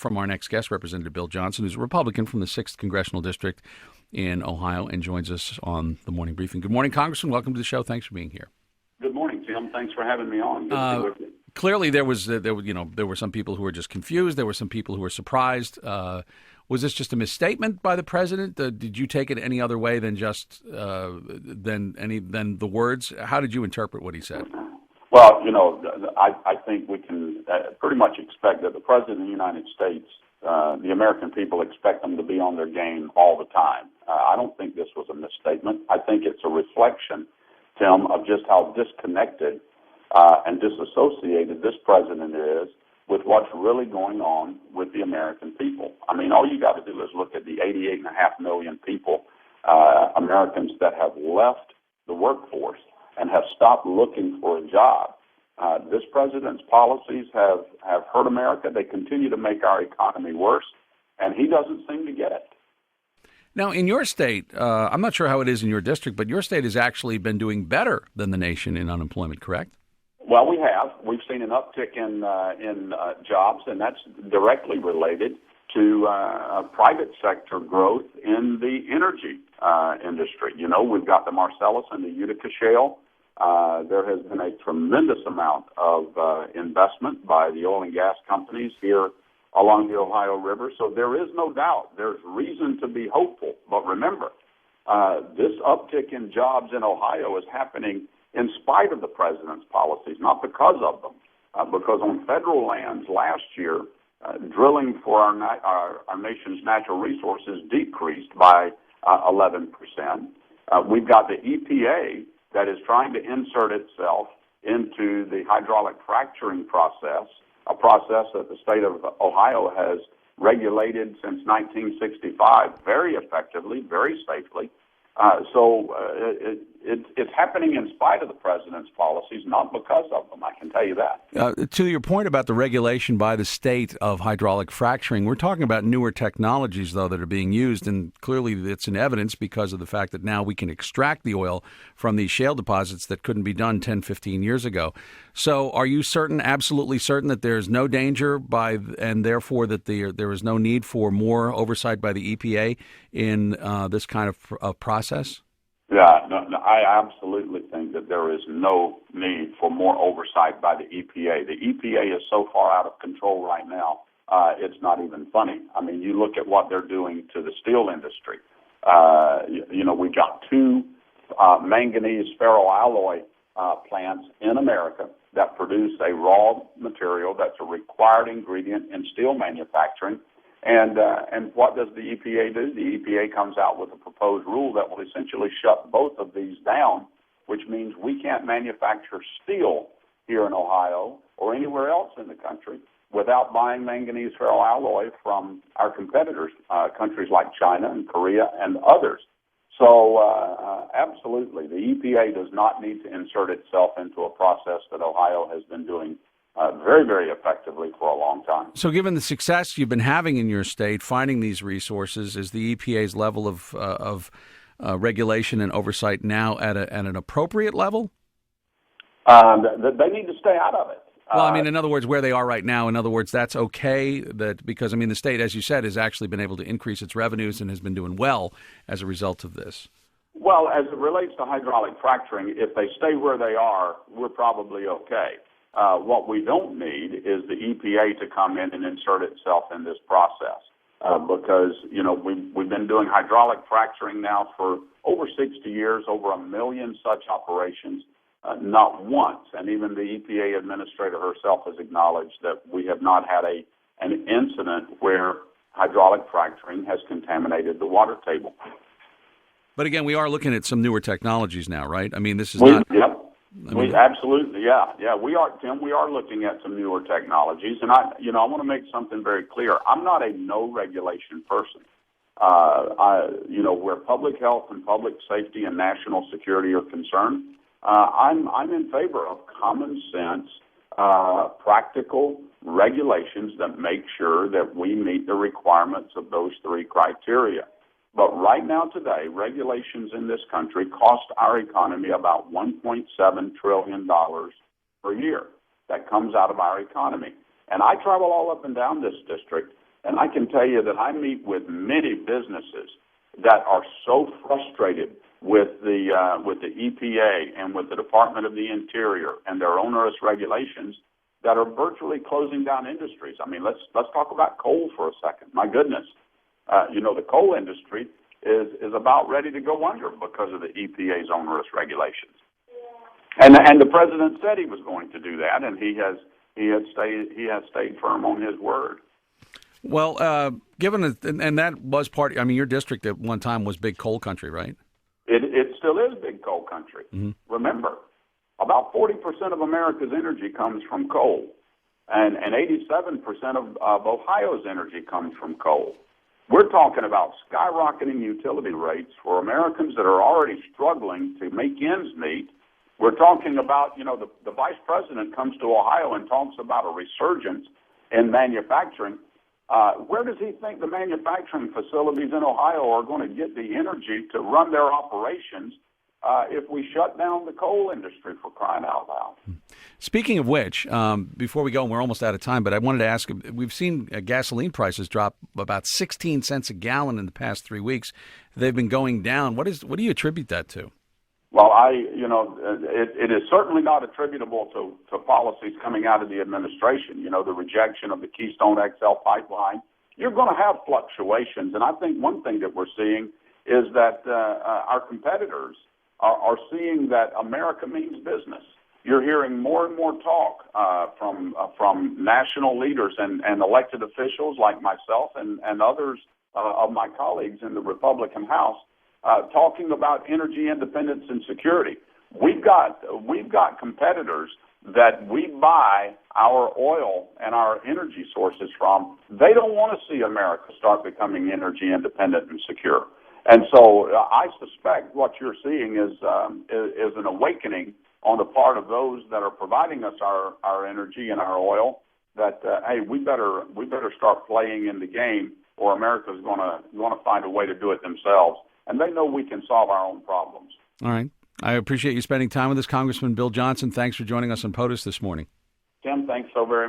from our next guest, Representative Bill Johnson, who's a Republican from the 6th Congressional District in Ohio and joins us on the morning briefing. Good morning, Congressman. Welcome to the show. Thanks for being here. Good morning, Tim. Thanks for having me on. Good to be with you. Clearly, there were some people who were just confused. There were some people who were surprised. Was this just a misstatement by the president? Did you take it any other way than just than the words? How did you interpret what he said? Well, I think we can pretty much expect that the president of the United States, the American people expect them to be on their game all the time. I don't think this was a misstatement. I think it's a reflection, Tim, of just how disconnected and disassociated this president is with what's really going on with the American people. I mean, all you got to do is look at the 88.5 million people, Americans that have left the workforce and have stopped looking for a job. This president's policies have hurt America. They continue to make our economy worse, and he doesn't seem to get it. Now, in your state, I'm not sure how it is in your district, but your state has actually been doing better than the nation in unemployment, correct? Well, we have. We've seen an uptick in jobs, and that's directly related to private sector growth in the energy industry. We've got the Marcellus and the Utica shale. There has been a tremendous amount of investment by the oil and gas companies here along the Ohio River. So there is no doubt. There's reason to be hopeful. But remember, this uptick in jobs in Ohio is happening in spite of the president's policies, not because of them. Because on federal lands last year, drilling for our nation's natural resources decreased by 11%. We've got the EPA that is trying to insert itself into the hydraulic fracturing process, a process that the state of Ohio has regulated since 1965 very effectively, very safely. So it's happening in spite of the president's policies, not because of them, I can tell you that. To your point about the regulation by the state of hydraulic fracturing, we're talking about newer technologies, though, that are being used, and clearly it's in evidence because of the fact that now we can extract the oil from these shale deposits that couldn't be done 10, 15 years ago. So are you certain, absolutely certain, that there's no danger and therefore that there is no need for more oversight by the EPA in this kind of process? Yeah, no, I absolutely think that there is no need for more oversight by the EPA. The EPA is so far out of control right now, it's not even funny. I mean, you look at what they're doing to the steel industry. We've got two manganese ferroalloy plants in America that produce a raw material that's a required ingredient in steel manufacturing. And what does the EPA do? The EPA comes out with a proposed rule that will essentially shut both of these down, which means we can't manufacture steel here in Ohio or anywhere else in the country without buying manganese ferroalloy from our competitors, countries like China and Korea and others. So absolutely, the EPA does not need to insert itself into a process that Ohio has been doing very, very effectively for a long time. So given the success you've been having in your state finding these resources, is the EPA's level of regulation and oversight now at an appropriate level? They need to stay out of it. Well, I mean, in other words, where they are right now, in other words, that's okay, because, I mean, the state, as you said, has actually been able to increase its revenues and has been doing well as a result of this. Well, as it relates to hydraulic fracturing, if they stay where they are, we're probably okay. What we don't need is the EPA to come in and insert itself in this process because, we've been doing hydraulic fracturing now for over 60 years, over 1 million such operations, not once. And even the EPA administrator herself has acknowledged that we have not had an incident where hydraulic fracturing has contaminated the water table. But again, we are looking at some newer technologies now, right? I mean, this is not... Yep. We absolutely, yeah, we are, Tim. We are looking at some newer technologies, and I want to make something very clear. I'm not a no regulation person. Where public health and public safety and national security are concerned, I'm in favor of common sense, practical regulations that make sure that we meet the requirements of those three criteria. But right now today, regulations in this country cost our economy about $1.7 trillion per year. That comes out of our economy. And I travel all up and down this district, And I can tell you that I meet with many businesses that are so frustrated with the EPA and with the Department of the Interior and their onerous regulations that are virtually closing down industries. I mean, let's talk about coal for a second. My goodness, the coal industry is about ready to go under because of the EPA's onerous regulations. And the president said he was going to do that, and he has stayed firm on his word. Well, and that was part. I mean, your district at one time was big coal country, right? It still is big coal country. Mm-hmm. Remember, about 40% of America's energy comes from coal, and 87% of Ohio's energy comes from coal. We're talking about skyrocketing utility rates for Americans that are already struggling to make ends meet. We're talking about, the vice president comes to Ohio and talks about a resurgence in manufacturing. Where does he think the manufacturing facilities in Ohio are going to get the energy to run their operations if we shut down the coal industry, for crying out loud? Speaking of which, before we go, and we're almost out of time, but I wanted to ask, we've seen gasoline prices drop about 16 cents a gallon in the past 3 weeks. They've been going down. What do you attribute that to? Well, it is certainly not attributable to policies coming out of the administration. The rejection of the Keystone XL pipeline. You're going to have fluctuations, and I think one thing that we're seeing is that our competitors are seeing that America means business. You're hearing more and more talk from national leaders and elected officials like myself and others of my colleagues in the Republican House talking about energy independence and security. We've got competitors that we buy our oil and our energy sources from. They don't want to see America start becoming energy independent and secure. And so I suspect what you're seeing is an awakening on the part of those that are providing us our energy and our oil. That hey, we better start playing in the game, or America's going to find a way to do it themselves. And they know we can solve our own problems. All right. I appreciate you spending time with us, Congressman Bill Johnson. Thanks for joining us on POTUS this morning. Tim, thanks so very much.